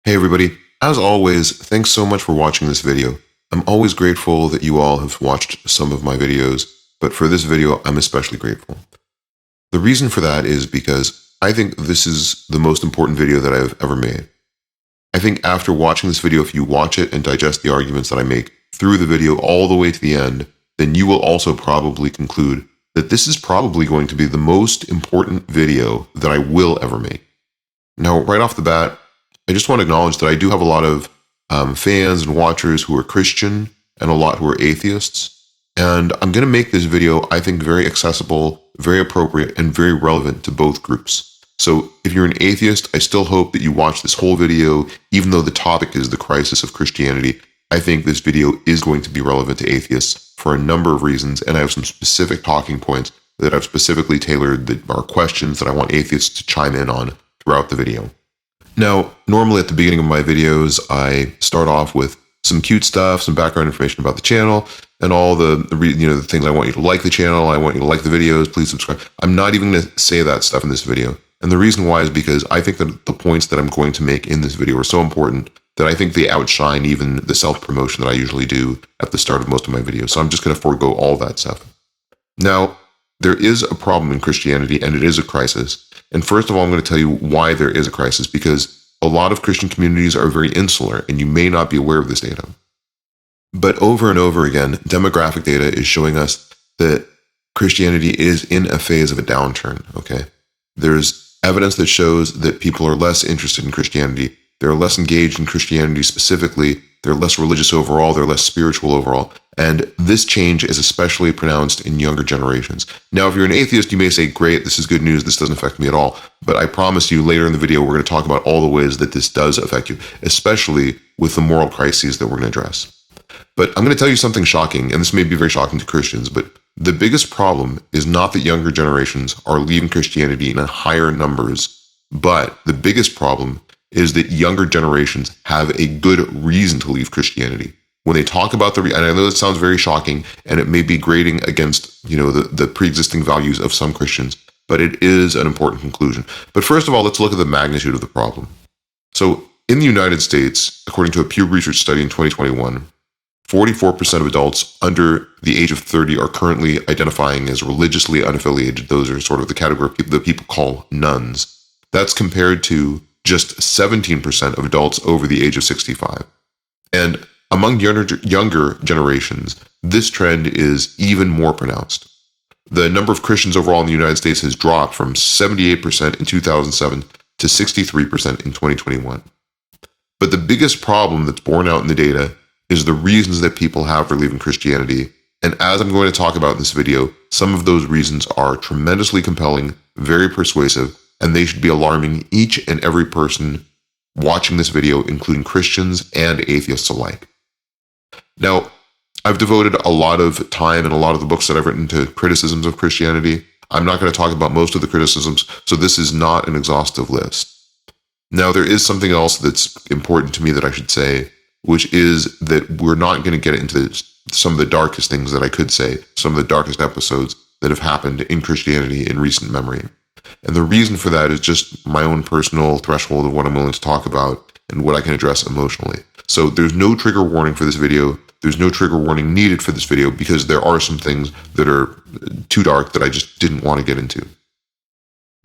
Hey everybody, as always, thanks so much for watching this video. I'm always grateful that you all have watched some of my videos, but for this video, I'm especially grateful. The reason for that is because I think this is the most important video that I've ever made. I think after watching this video, if you watch it and digest the arguments that I make through the video all the way to the end, then you will also probably conclude that this is probably going to be the most important video that I will ever make. Now, right off the bat, I just want to acknowledge that I do have a lot of fans and watchers who are Christian and a lot who are atheists. And I'm going to make this video, I think, very accessible, very appropriate, and very relevant to both groups. So if you're an atheist, I still hope that you watch this whole video, even though the topic is the crisis of Christianity. I think this video is going to be relevant to atheists for a number of reasons, and I have some specific talking points that I've specifically tailored that are questions that I want atheists to chime in on throughout the video. Now, normally at the beginning of my videos, I start off with some cute stuff, some background information about the channel, and all the things I want you to like the channel, I want you to like the videos, please subscribe. I'm not even going to say that stuff in this video. And the reason why is because I think that the points that I'm going to make in this video are so important that I think they outshine even the self-promotion that I usually do at the start of most of my videos. So I'm just going to forego all that stuff. Now, there is a problem in Christianity, and it is a crisis. And first of all, I'm going to tell you why there is a crisis, because a lot of Christian communities are very insular, and you may not be aware of this data. But over and over again, demographic data is showing us that Christianity is in a phase of a downturn, okay? There's evidence that shows that people are less interested in Christianity. They're less engaged in Christianity specifically. They're less religious overall. They're less spiritual overall. And this change is especially pronounced in younger generations. Now, if you're an atheist, you may say, great, this is good news. This doesn't affect me at all. But I promise you later in the video, we're going to talk about all the ways that this does affect you, especially with the moral crises that we're going to address. But I'm going to tell you something shocking, and this may be very shocking to Christians, but the biggest problem is not that younger generations are leaving Christianity in higher numbers, but the biggest problem is that younger generations have a good reason to leave Christianity. When they talk about and I know it sounds very shocking, and it may be grating against, the pre-existing values of some Christians, but it is an important conclusion. But first of all, let's look at the magnitude of the problem. So in the United States, according to a Pew Research study in 2021, 44% of adults under the age of 30 are currently identifying as religiously unaffiliated. Those are sort of the category that people call nuns. That's compared to just 17% of adults over the age of 65. And among younger generations, this trend is even more pronounced. The number of Christians overall in the United States has dropped from 78% in 2007 to 63% in 2021. But the biggest problem that's borne out in the data is the reasons that people have for leaving Christianity. And as I'm going to talk about in this video, some of those reasons are tremendously compelling, very persuasive, and they should be alarming each and every person watching this video, including Christians and atheists alike. Now, I've devoted a lot of time and a lot of the books that I've written to criticisms of Christianity. I'm not going to talk about most of the criticisms, so this is not an exhaustive list. Now, there is something else that's important to me that I should say, which is that we're not going to get into some of the darkest things that I could say, some of the darkest episodes that have happened in Christianity in recent memory. And the reason for that is just my own personal threshold of what I'm willing to talk about and what I can address emotionally. So there's no trigger warning for this video. There's no trigger warning needed for this video because there are some things that are too dark that I just didn't want to get into.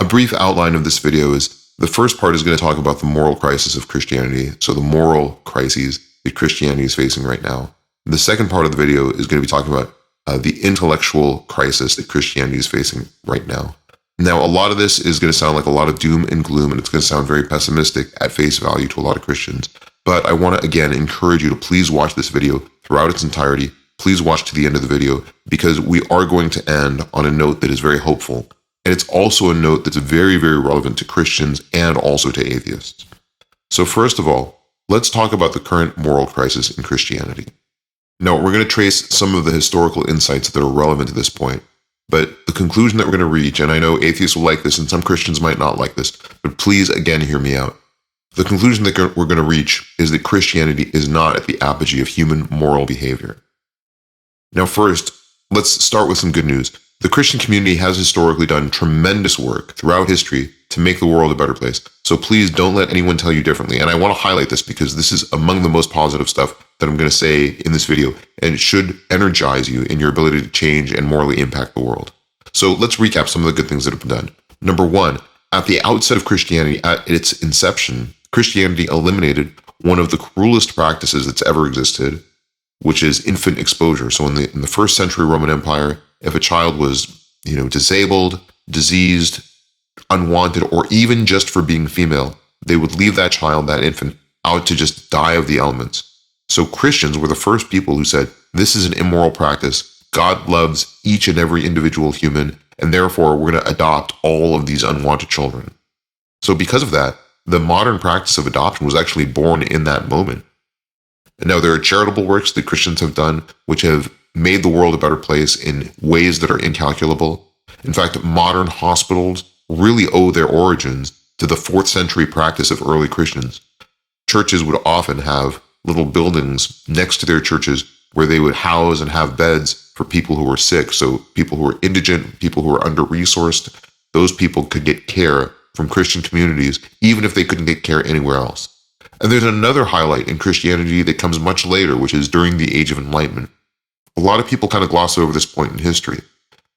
A brief outline of this video is the first part is going to talk about the moral crisis of Christianity. So the moral crises that Christianity is facing right now. The second part of the video is going to be talking about the intellectual crisis that Christianity is facing right now. Now, a lot of this is going to sound like a lot of doom and gloom, and it's going to sound very pessimistic at face value to a lot of Christians. But I want to, again, encourage you to please watch this video throughout its entirety. Please watch to the end of the video, because we are going to end on a note that is very hopeful. And it's also a note that's very, very relevant to Christians and also to atheists. So first of all, let's talk about the current moral crisis in Christianity. Now, we're going to trace some of the historical insights that are relevant to this point. But the conclusion that we're going to reach, and I know atheists will like this and some Christians might not like this, but please, again, hear me out. The conclusion that we're going to reach is that Christianity is not at the apogee of human moral behavior. Now, first, let's start with some good news. The Christian community has historically done tremendous work throughout history to make the world a better place. So please don't let anyone tell you differently. And I want to highlight this because this is among the most positive stuff that I'm going to say in this video, and it should energize you in your ability to change and morally impact the world. So let's recap some of the good things that have been done. Number one, at the outset of Christianity, at its inception, Christianity eliminated one of the cruelest practices that's ever existed, which is infant exposure. So in the first century Roman Empire, if a child was, disabled, diseased, unwanted, or even just for being female, they would leave that child, that infant, out to just die of the elements. So Christians were the first people who said, this is an immoral practice. God loves each and every individual human, and therefore we're going to adopt all of these unwanted children. So because of that, the modern practice of adoption was actually born in that moment. And now there are charitable works that Christians have done which have made the world a better place in ways that are incalculable. In fact, modern hospitals really owe their origins to the 4th century practice of early Christians. Churches would often have little buildings next to their churches where they would house and have beds for people who were sick. So people who were indigent, people who were under-resourced, those people could get care from Christian communities, even if they couldn't get care anywhere else. And there's another highlight in Christianity that comes much later, which is during the Age of Enlightenment. A lot of people kind of gloss over this point in history.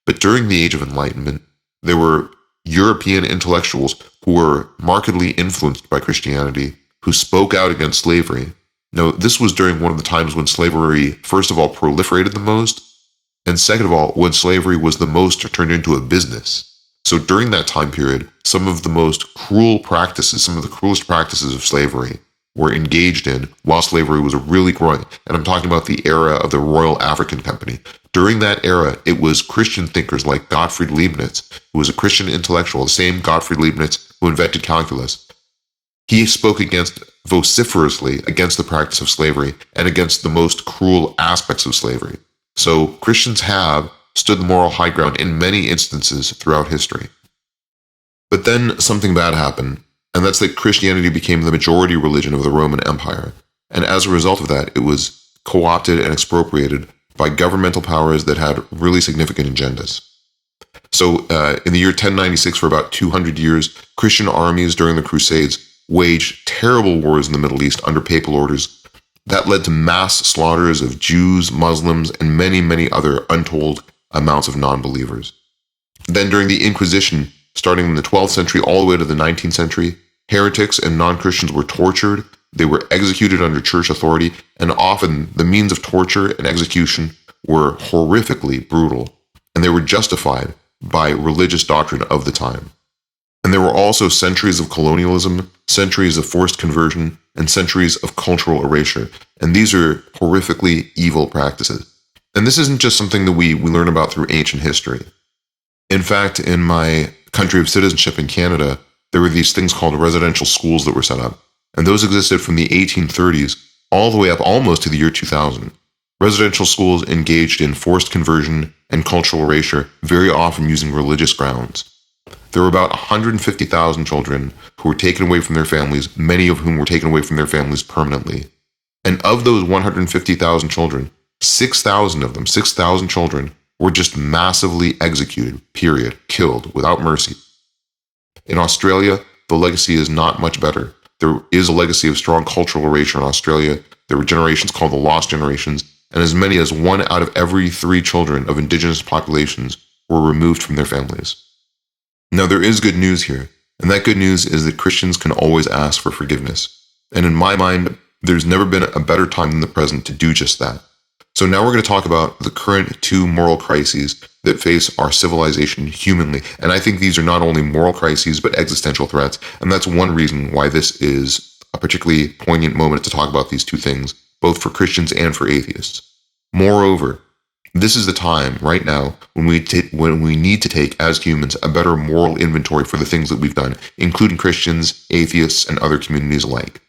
But during the Age of Enlightenment, there were European intellectuals who were markedly influenced by Christianity, who spoke out against slavery. Now, this was during one of the times when slavery, first of all, proliferated the most, and second of all, when slavery was the most turned into a business. So during that time period, some of the most cruel practices, some of the cruelest practices of slavery were engaged in while slavery was really growing. And I'm talking about the era of the Royal African Company. During that era, it was Christian thinkers like Gottfried Leibniz, who was a Christian intellectual, the same Gottfried Leibniz who invented calculus. He spoke vociferously against the practice of slavery and against the most cruel aspects of slavery. So Christians have stood the moral high ground in many instances throughout history. But then something bad happened, and that's that Christianity became the majority religion of the Roman Empire. And as a result of that, it was co-opted and expropriated by governmental powers that had really significant agendas. So in the year 1096, for about 200 years, Christian armies during the Crusades waged terrible wars in the Middle East under papal orders. That led to mass slaughters of Jews, Muslims, and many, many other untold amounts of non-believers. Then during the Inquisition, starting in the 12th century all the way to the 19th century, heretics and non-Christians were tortured, they were executed under church authority, and often the means of torture and execution were horrifically brutal, and they were justified by religious doctrine of the time. And there were also centuries of colonialism, centuries of forced conversion, and centuries of cultural erasure. And these are horrifically evil practices. And this isn't just something that we learn about through ancient history. In fact, in my country of citizenship in Canada, there were these things called residential schools that were set up. And those existed from the 1830s all the way up almost to the year 2000. Residential schools engaged in forced conversion and cultural erasure, very often using religious grounds. There were about 150,000 children who were taken away from their families, many of whom were taken away from their families permanently. And of those 150,000 children, 6,000 children were just massively executed, period, killed without mercy. In Australia, the legacy is not much better. There is a legacy of strong cultural erasure in Australia. There were generations called the lost generations, and as many as 1 out of every 3 children of indigenous populations were removed from their families. Now, there is good news here, and that good news is that Christians can always ask for forgiveness. And in my mind, there's never been a better time than the present to do just that. So now we're going to talk about the current 2 moral crises that face our civilization humanly. And I think these are not only moral crises, but existential threats. And that's one reason why this is a particularly poignant moment to talk about these 2 things, both for Christians and for atheists. Moreover, this is the time right now when we need to take, as humans, a better moral inventory for the things that we've done, including Christians, atheists, and other communities alike.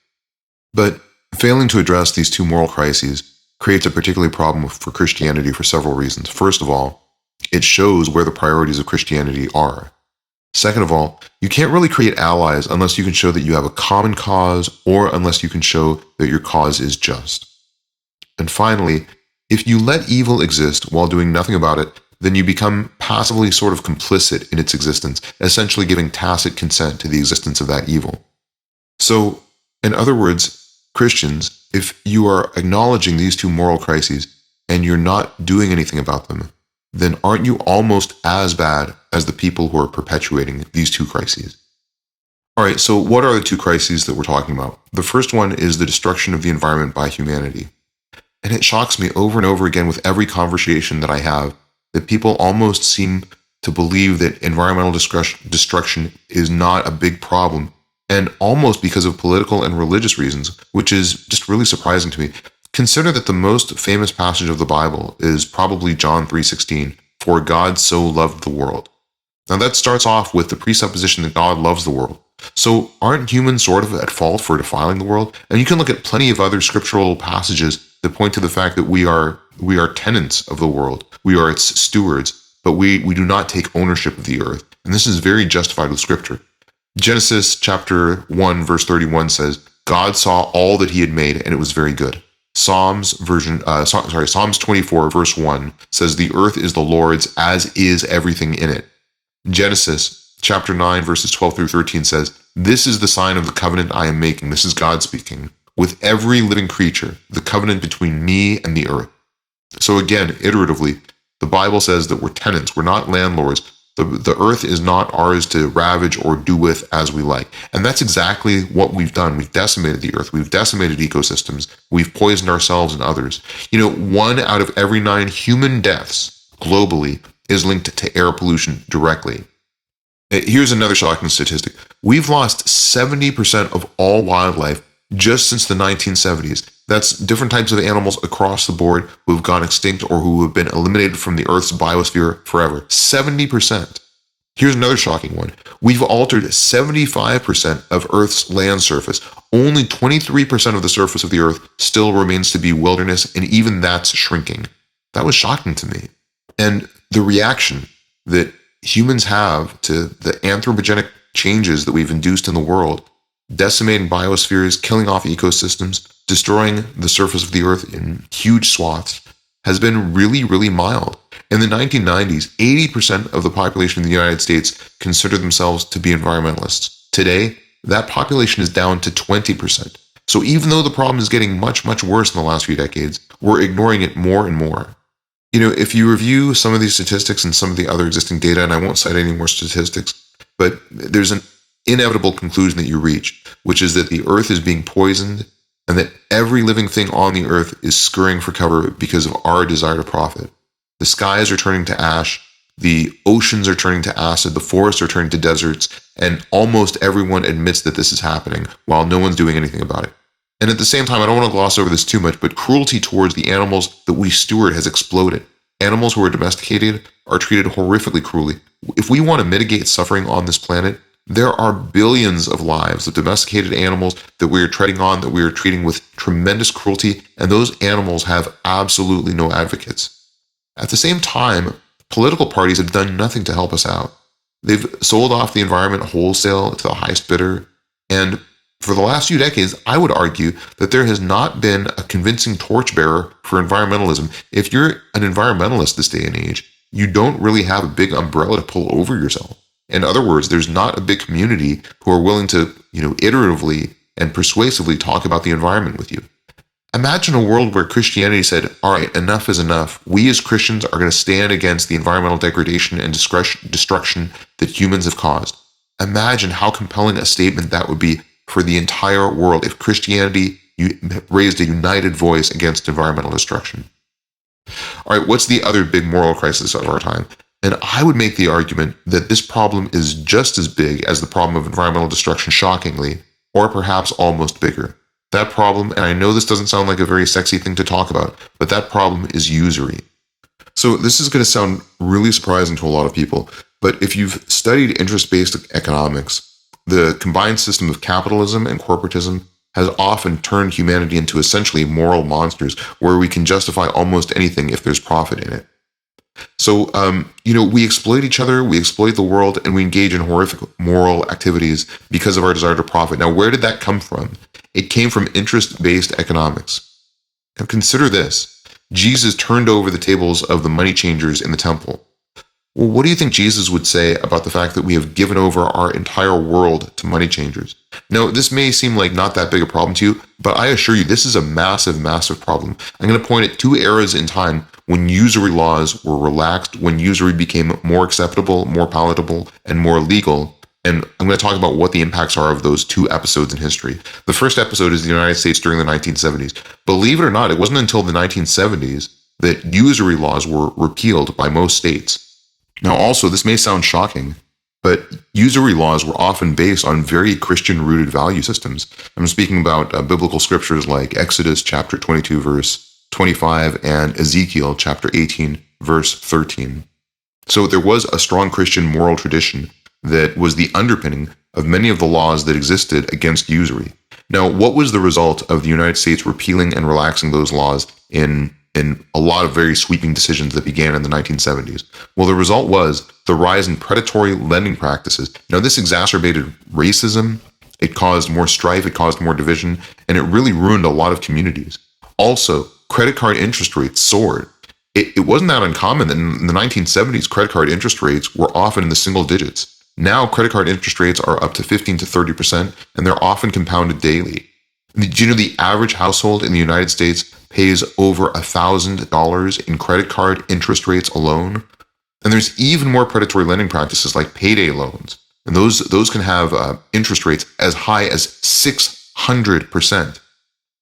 But failing to address these 2 moral crises creates a particular problem for Christianity for several reasons. First of all, it shows where the priorities of Christianity are. Second of all, you can't really create allies unless you can show that you have a common cause or unless you can show that your cause is just. And finally, if you let evil exist while doing nothing about it, then you become passively sort of complicit in its existence, essentially giving tacit consent to the existence of that evil. So, in other words, Christians, if you are acknowledging these two moral crises and you're not doing anything about them, then aren't you almost as bad as the people who are perpetuating these two crises? All right, so what are the two crises that we're talking about? The first one is the destruction of the environment by humanity. And it shocks me over and over again with every conversation that I have that people almost seem to believe that environmental destruction is not a big problem, and almost because of political and religious reasons, which is just really surprising to me. Consider that the most famous passage of the Bible is probably John 3:16, "For God so loved the world." Now that starts off with the presupposition that God loves the world. So aren't humans sort of at fault for defiling the world? And you can look at plenty of other scriptural passages that point to the fact that we are tenants of the world. We are its stewards, but we do not take ownership of the earth. And this is very justified with scripture. Genesis chapter 1 verse 31 says, "God saw all that he had made, and it was very good." Psalms 24 verse 1 says, "The earth is the Lord's, as is everything in it." Genesis chapter 9 verses 12 through 13 says, "This is the sign of the covenant I am making," this is God speaking, "with every living creature, the covenant between me and the earth." So again, iteratively, the Bible says that we're tenants, we're not landlords. The earth is not ours to ravage or do with as we like. And that's exactly what we've done. We've decimated the earth. We've decimated ecosystems. We've poisoned ourselves and others. 1 out of every 9 human deaths globally is linked to air pollution directly. Here's another shocking statistic. We've lost 70% of all wildlife just since the 1970s. That's different types of animals across the board who have gone extinct or who have been eliminated from the Earth's biosphere forever. 70%. Here's another shocking one. We've altered 75% of Earth's land surface. Only 23% of the surface of the Earth still remains to be wilderness, and even that's shrinking. That was shocking to me. And the reaction that humans have to the anthropogenic changes that we've induced in the world, decimating biospheres, killing off ecosystems, destroying the surface of the earth in huge swaths, has been really, really mild. In the 1990s, 80% of the population in the United States considered themselves to be environmentalists. Today, that population is down to 20%. So even though the problem is getting much, much worse in the last few decades, we're ignoring it more and more. If you review some of these statistics and some of the other existing data, and I won't cite any more statistics, but there's an inevitable conclusion that you reach, which is that the earth is being poisoned and that every living thing on the earth is scurrying for cover because of our desire to profit. The skies are turning to ash, the oceans are turning to acid, the forests are turning to deserts, and almost everyone admits that this is happening while no one's doing anything about it. And at the same time, I don't want to gloss over this too much, but cruelty towards the animals that we steward has exploded. Animals who are domesticated are treated horrifically cruelly. If we want to mitigate suffering on this planet, there are billions of lives of domesticated animals that we are treading on, that we are treating with tremendous cruelty, and those animals have absolutely no advocates. At the same time, political parties have done nothing to help us out. They've sold off the environment wholesale to the highest bidder, and for the last few decades, I would argue that there has not been a convincing torchbearer for environmentalism. If you're an environmentalist this day and age, you don't really have a big umbrella to pull over yourself. In other words, there's not a big community who are willing to, iteratively and persuasively talk about the environment with you. Imagine a world where Christianity said, all right, enough is enough. We as Christians are going to stand against the environmental degradation and destruction that humans have caused. Imagine how compelling a statement that would be for the entire world if Christianity raised a united voice against environmental destruction. All right, what's the other big moral crisis of our time? And I would make the argument that this problem is just as big as the problem of environmental destruction, shockingly, or perhaps almost bigger. That problem, and I know this doesn't sound like a very sexy thing to talk about, but that problem is usury. So this is going to sound really surprising to a lot of people, but if you've studied interest-based economics, the combined system of capitalism and corporatism has often turned humanity into essentially moral monsters where we can justify almost anything if there's profit in it. So, we exploit each other, we exploit the world, and we engage in horrific moral activities because of our desire to profit. Now, where did that come from? It came from interest-based economics. Now, consider this. Jesus turned over the tables of the money changers in the temple. Well, what do you think Jesus would say about the fact that we have given over our entire world to money changers? Now, this may seem like not that big a problem to you, but I assure you this is a massive, massive problem. I'm going to point at two eras in time when usury laws were relaxed, when usury became more acceptable, more palatable, and more legal. And I'm going to talk about what the impacts are of those two episodes in history. The first episode is the United States during the 1970s. Believe it or not, it wasn't until the 1970s that usury laws were repealed by most states. Now, also, this may sound shocking, but usury laws were often based on very Christian-rooted value systems. I'm speaking about biblical scriptures like Exodus chapter 22, verse 25, and Ezekiel chapter 18, verse 13. So there was a strong Christian moral tradition that was the underpinning of many of the laws that existed against usury. Now, what was the result of the United States repealing and relaxing those laws in a lot of very sweeping decisions that began in the 1970s? Well, the result was the rise in predatory lending practices. Now, this exacerbated racism, it caused more strife, it caused more division, and it really ruined a lot of communities. Also, credit card interest rates soared. It wasn't that uncommon that in the 1970s, credit card interest rates were often in the single digits. Now, credit card interest rates are up to 15 to 30%, and they're often compounded daily. Do you know the average household in the United States pays over $1,000 in credit card interest rates alone? And there's even more predatory lending practices like payday loans. And those can have interest rates as high as 600%.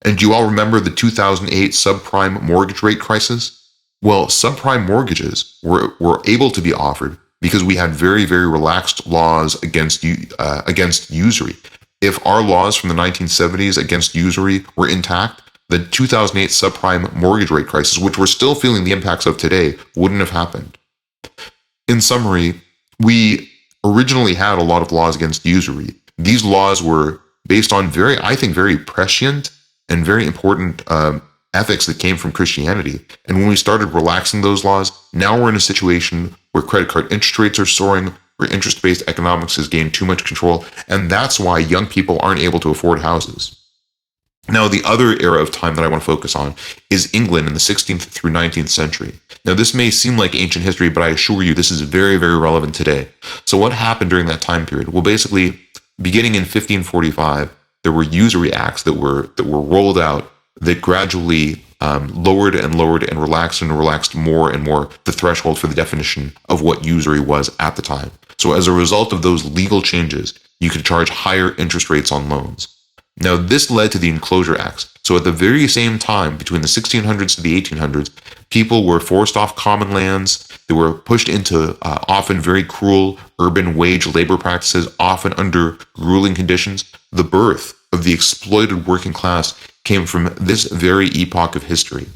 And do you all remember the 2008 subprime mortgage rate crisis? Well, subprime mortgages were able to be offered because we had very, very relaxed laws against usury. If our laws from the 1970s against usury were intact, the 2008 subprime mortgage rate crisis, which we're still feeling the impacts of today, wouldn't have happened. In summary, we originally had a lot of laws against usury. These laws were based on very prescient and very important ethics that came from Christianity. And when we started relaxing those laws, now we're in a situation where credit card interest rates are soaring, where interest-based economics has gained too much control, and that's why young people aren't able to afford houses. Now, the other era of time that I want to focus on is England in the 16th through 19th century. Now, this may seem like ancient history, but I assure you this is very, very relevant today. So what happened during that time period? Well, basically, beginning in 1545, there were usury acts that were rolled out that gradually lowered and relaxed more and more the threshold for the definition of what usury was at the time. So as a result of those legal changes, you could charge higher interest rates on loans. Now, this led to the Enclosure Acts. So at the very same time, between the 1600s to the 1800s, people were forced off common lands. They were pushed into often very cruel urban wage labor practices, often under grueling conditions. The birth of the exploited working class came from this very epoch of history.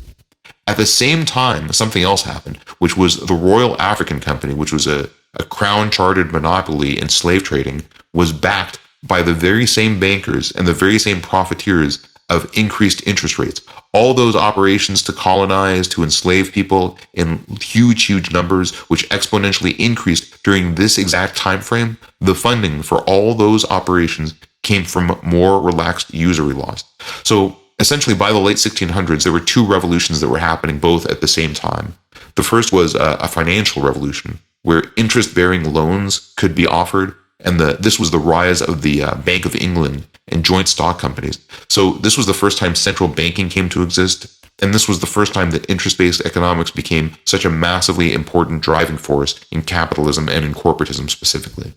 At the same time, something else happened, which was the Royal African Company, which was a crown-chartered monopoly in slave trading, was backed by the very same bankers and the very same profiteers of increased interest rates. All those operations to colonize, to enslave people in huge, huge numbers, which exponentially increased during this exact time frame, the funding for all those operations came from more relaxed usury laws. So essentially, by the late 1600s, there were two revolutions that were happening both at the same time. The first was a financial revolution, where interest-bearing loans could be offered, and this was the rise of the Bank of England and joint stock companies. So this was the first time central banking came to exist, and this was the first time that interest-based economics became such a massively important driving force in capitalism and in corporatism specifically.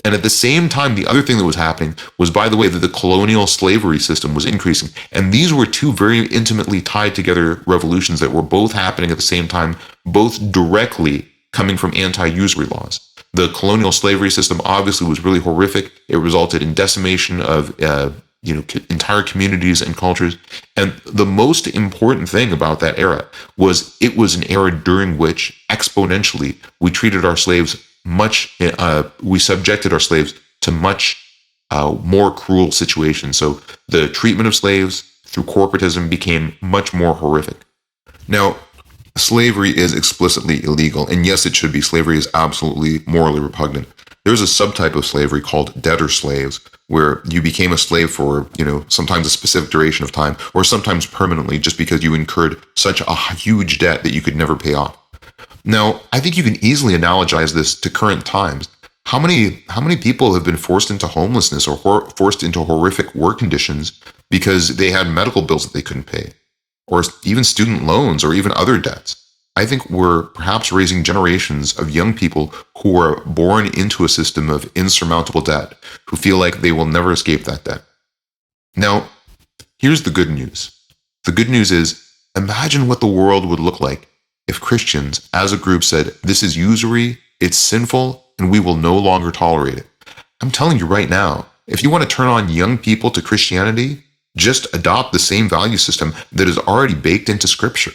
And at the same time, the other thing that was happening was, by the way, that the colonial slavery system was increasing. And these were two very intimately tied together revolutions that were both happening at the same time, both directly coming from anti-usury laws. The colonial slavery system obviously was really horrific. It resulted in decimation of entire communities and cultures. And the most important thing about that era was it was an era during which exponentially we treated our slaves we subjected our slaves to much more cruel situations. So the treatment of slaves through corporatism became much more horrific. Now, slavery is explicitly illegal, and yes, it should be. Slavery is absolutely morally repugnant. There's a subtype of slavery called debtor slaves, where you became a slave for, sometimes a specific duration of time, or sometimes permanently, just because you incurred such a huge debt that you could never pay off. Now, I think you can easily analogize this to current times. How many people have been forced into homelessness or forced into horrific work conditions because they had medical bills that they couldn't pay, or even student loans, or even other debts? I think we're perhaps raising generations of young people who are born into a system of insurmountable debt, who feel like they will never escape that debt. Now, here's the good news. The good news is, imagine what the world would look like if Christians, as a group, said, this is usury, it's sinful, and we will no longer tolerate it. I'm telling you right now, if you want to turn on young people to Christianity, just adopt the same value system that is already baked into Scripture.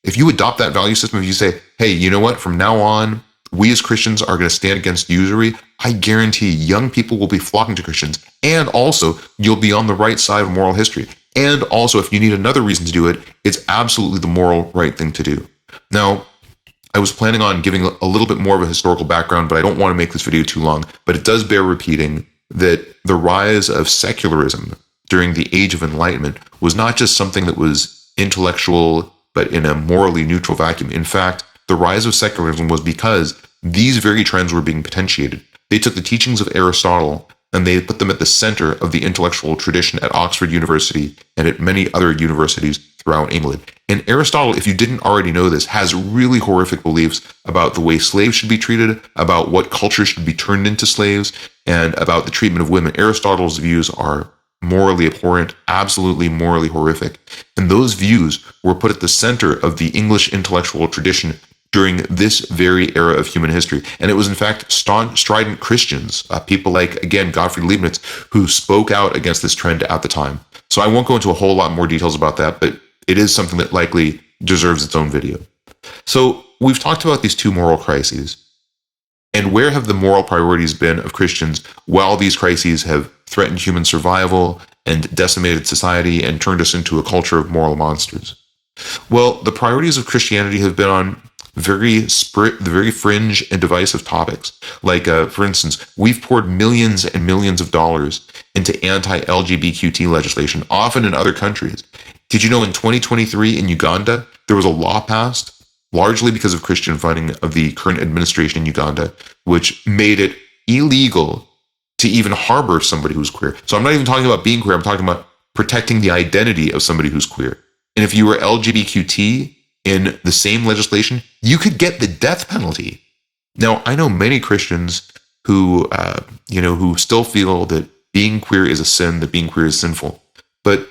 If you adopt that value system, if you say, hey, you know what, from now on, we as Christians are going to stand against usury, I guarantee young people will be flocking to Christians. And also, you'll be on the right side of moral history. And also, if you need another reason to do it, it's absolutely the moral right thing to do. Now, I was planning on giving a little bit more of a historical background, but I don't want to make this video too long. But it does bear repeating that the rise of secularism during the Age of Enlightenment was not just something that was intellectual, but in a morally neutral vacuum. In fact, the rise of secularism was because these very trends were being potentiated. They took the teachings of Aristotle and they put them at the center of the intellectual tradition at Oxford University and at many other universities throughout England. And Aristotle, if you didn't already know this, has really horrific beliefs about the way slaves should be treated, about what culture should be turned into slaves, and about the treatment of women. Aristotle's views are morally abhorrent, absolutely morally horrific. And those views were put at the center of the English intellectual tradition during this very era of human history. And it was, in fact, strident Christians, people like, again, Gottfried Leibniz, who spoke out against this trend at the time. So I won't go into a whole lot more details about that, but it is something that likely deserves its own video. So we've talked about these two moral crises. And where have the moral priorities been of Christians while these crises have threatened human survival and decimated society and turned us into a culture of moral monsters? Well, the priorities of Christianity have been on the very fringe and divisive topics. Like, for instance, we've poured millions and millions of dollars into anti-LGBTQ legislation, often in other countries. Did you know in 2023 in Uganda, there was a law passed, largely because of Christian funding of the current administration in Uganda, which made it illegal to even harbor somebody who's queer. So I'm not even talking about being queer, I'm talking about protecting the identity of somebody who's queer. And if you were LGBTQ in the same legislation, you could get the death penalty. Now, I know many Christians who still feel that being queer is a sin, that being queer is sinful. But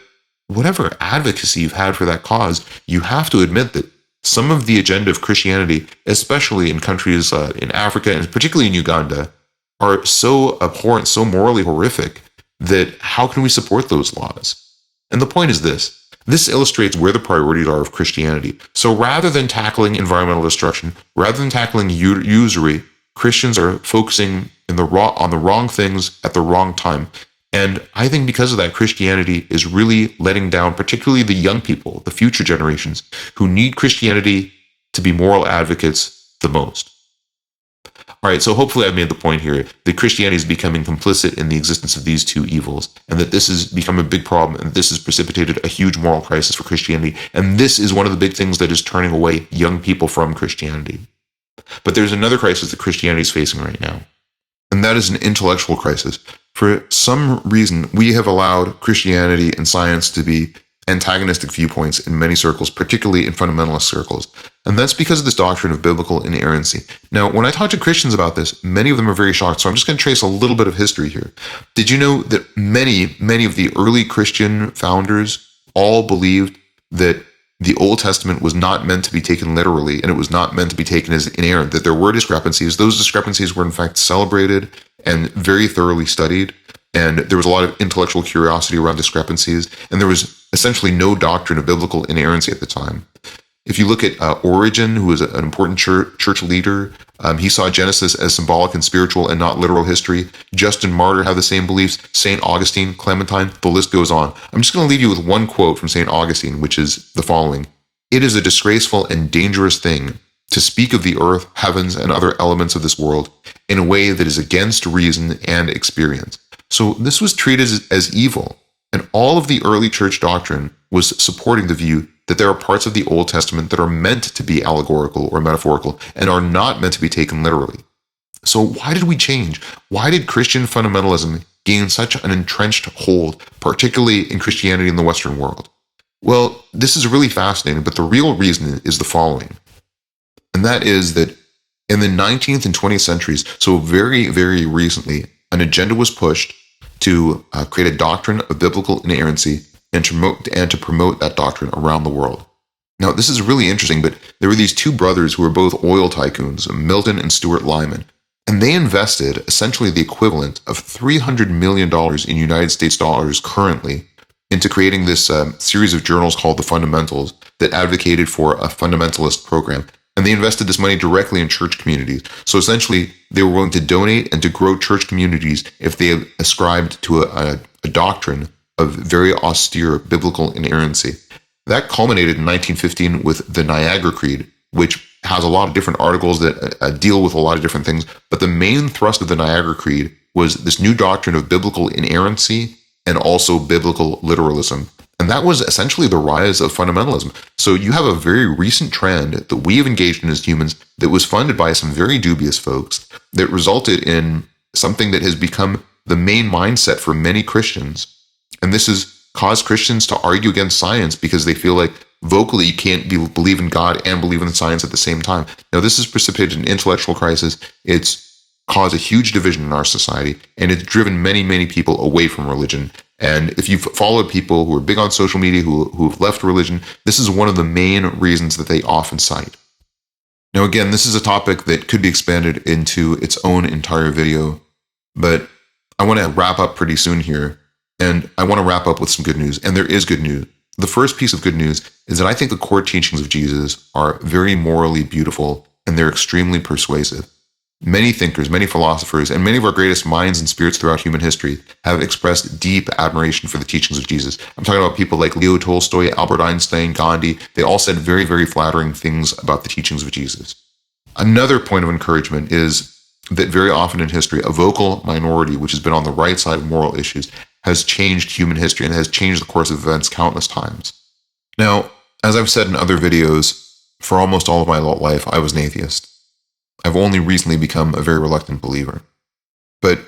whatever advocacy you've had for that cause, you have to admit that some of the agenda of Christianity, especially in countries in Africa and particularly in Uganda, are so abhorrent, so morally horrific, that how can we support those laws? And the point is this. This illustrates where the priorities are of Christianity. So rather than tackling environmental destruction, rather than tackling usury, Christians are focusing on the wrong things at the wrong time. And I think because of that, Christianity is really letting down, particularly the young people, the future generations, who need Christianity to be moral advocates the most. All right, so hopefully I've made the point here that Christianity is becoming complicit in the existence of these two evils, and that this has become a big problem, and this has precipitated a huge moral crisis for Christianity, and this is one of the big things that is turning away young people from Christianity. But there's another crisis that Christianity is facing right now, and that is an intellectual crisis. For some reason, we have allowed Christianity and science to be antagonistic viewpoints in many circles, particularly in fundamentalist circles. And that's because of this doctrine of biblical inerrancy. Now, when I talk to Christians about this, many of them are very shocked. So I'm just going to trace a little bit of history here. Did you know that many of the early Christian founders all believed that the Old Testament was not meant to be taken literally, and it was not meant to be taken as inerrant, that there were discrepancies. Those discrepancies were in fact celebrated and very thoroughly studied. And there was a lot of intellectual curiosity around discrepancies, and there was essentially no doctrine of biblical inerrancy at the time. If you look at Origen, who was an important church leader, he saw Genesis as symbolic and spiritual and not literal history. Justin Martyr had the same beliefs. St. Augustine, Clementine, the list goes on. I'm just going to leave you with one quote from St. Augustine, which is the following. "It is a disgraceful and dangerous thing to speak of the earth, heavens, and other elements of this world in a way that is against reason and experience." So this was treated as evil, and all of the early church doctrine was supporting the view that there are parts of the Old Testament that are meant to be allegorical or metaphorical and are not meant to be taken literally. So why did we change? Why did Christian fundamentalism gain such an entrenched hold, particularly in Christianity in the Western world? Well, this is really fascinating, but the real reason is the following. And that is that in the 19th and 20th centuries, so very, very recently, an agenda was pushed to create a doctrine of biblical inerrancy and to promote that doctrine around the world. Now, this is really interesting, but there were these two brothers who were both oil tycoons, Milton and Stuart Lyman, and they invested essentially the equivalent of $300 million in United States dollars currently into creating this series of journals called The Fundamentals that advocated for a fundamentalist program. And they invested this money directly in church communities. So essentially, they were willing to donate and to grow church communities if they ascribed to a doctrine of very austere biblical inerrancy. That culminated in 1915 with the Niagara Creed, which has a lot of different articles that deal with a lot of different things. But the main thrust of the Niagara Creed was this new doctrine of biblical inerrancy and also biblical literalism. And that was essentially the rise of fundamentalism. So you have a very recent trend that we have engaged in as humans that was funded by some very dubious folks that resulted in something that has become the main mindset for many Christians. And this has caused Christians to argue against science because they feel like vocally you can't believe in God and believe in science at the same time. Now, this has precipitated an intellectual crisis. It's caused a huge division in our society, and it's driven many, many people away from religion. And if you've followed people who are big on social media who have left religion, this is one of the main reasons that they often cite. Now, again, this is a topic that could be expanded into its own entire video, but I want to wrap up pretty soon here, and I want to wrap up with some good news, and there is good news. The first piece of good news is that I think the core teachings of Jesus are very morally beautiful, and they're extremely persuasive. Many thinkers, many philosophers, and many of our greatest minds and spirits throughout human history have expressed deep admiration for the teachings of Jesus. I'm talking about people like Leo Tolstoy, Albert Einstein, Gandhi. They all said very, very flattering things about the teachings of Jesus. Another point of encouragement is that very often in history, a vocal minority, which has been on the right side of moral issues, has changed human history and has changed the course of events countless times. Now, as I've said in other videos, for almost all of my life, I was an atheist. I've only recently become a very reluctant believer. But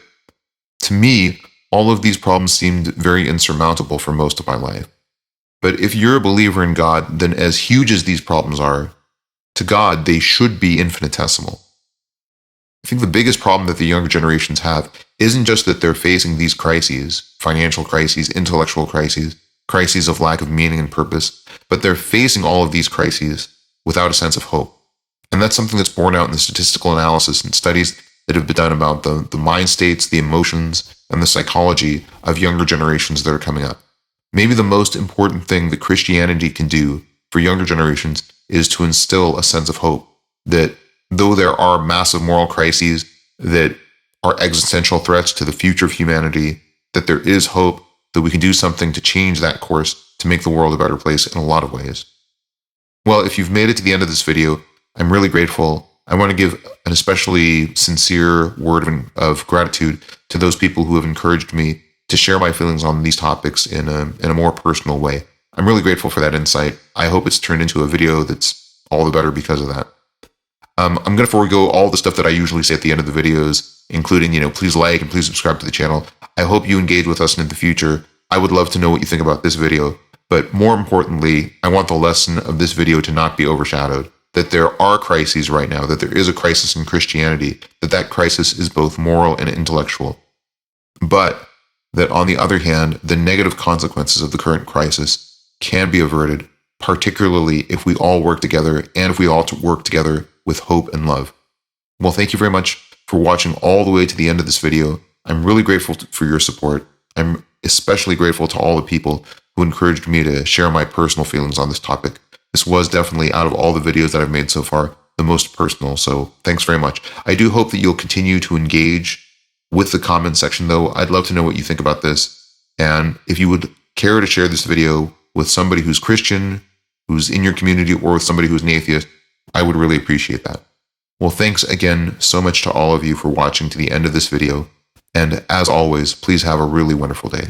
to me, all of these problems seemed very insurmountable for most of my life. But if you're a believer in God, then as huge as these problems are, to God, they should be infinitesimal. I think the biggest problem that the younger generations have isn't just that they're facing these crises, financial crises, intellectual crises, crises of lack of meaning and purpose, but they're facing all of these crises without a sense of hope. And that's something that's borne out in the statistical analysis and studies that have been done about the mind states, the emotions, and the psychology of younger generations that are coming up. Maybe the most important thing that Christianity can do for younger generations is to instill a sense of hope that though there are massive moral crises that are existential threats to the future of humanity, that there is hope that we can do something to change that course to make the world a better place in a lot of ways. Well, if you've made it to the end of this video, I'm really grateful. I want to give an especially sincere word of gratitude to those people who have encouraged me to share my feelings on these topics in a more personal way. I'm really grateful for that insight. I hope it's turned into a video that's all the better because of that. I'm going to forego all the stuff that I usually say at the end of the videos, including, please like and please subscribe to the channel. I hope you engage with us in the future. I would love to know what you think about this video. But more importantly, I want the lesson of this video to not be overshadowed. That there are crises right now, that there is a crisis in Christianity, that crisis is both moral and intellectual. But that on the other hand, the negative consequences of the current crisis can be averted, particularly if we all work together and if we all work together with hope and love. Well, thank you very much for watching all the way to the end of this video. I'm really grateful for your support. I'm especially grateful to all the people who encouraged me to share my personal feelings on this topic. This was definitely, out of all the videos that I've made so far, the most personal, so thanks very much. I do hope that you'll continue to engage with the comment section, though. I'd love to know what you think about this, and if you would care to share this video with somebody who's Christian, who's in your community, or with somebody who's an atheist, I would really appreciate that. Well, thanks again so much to all of you for watching to the end of this video, and as always, please have a really wonderful day.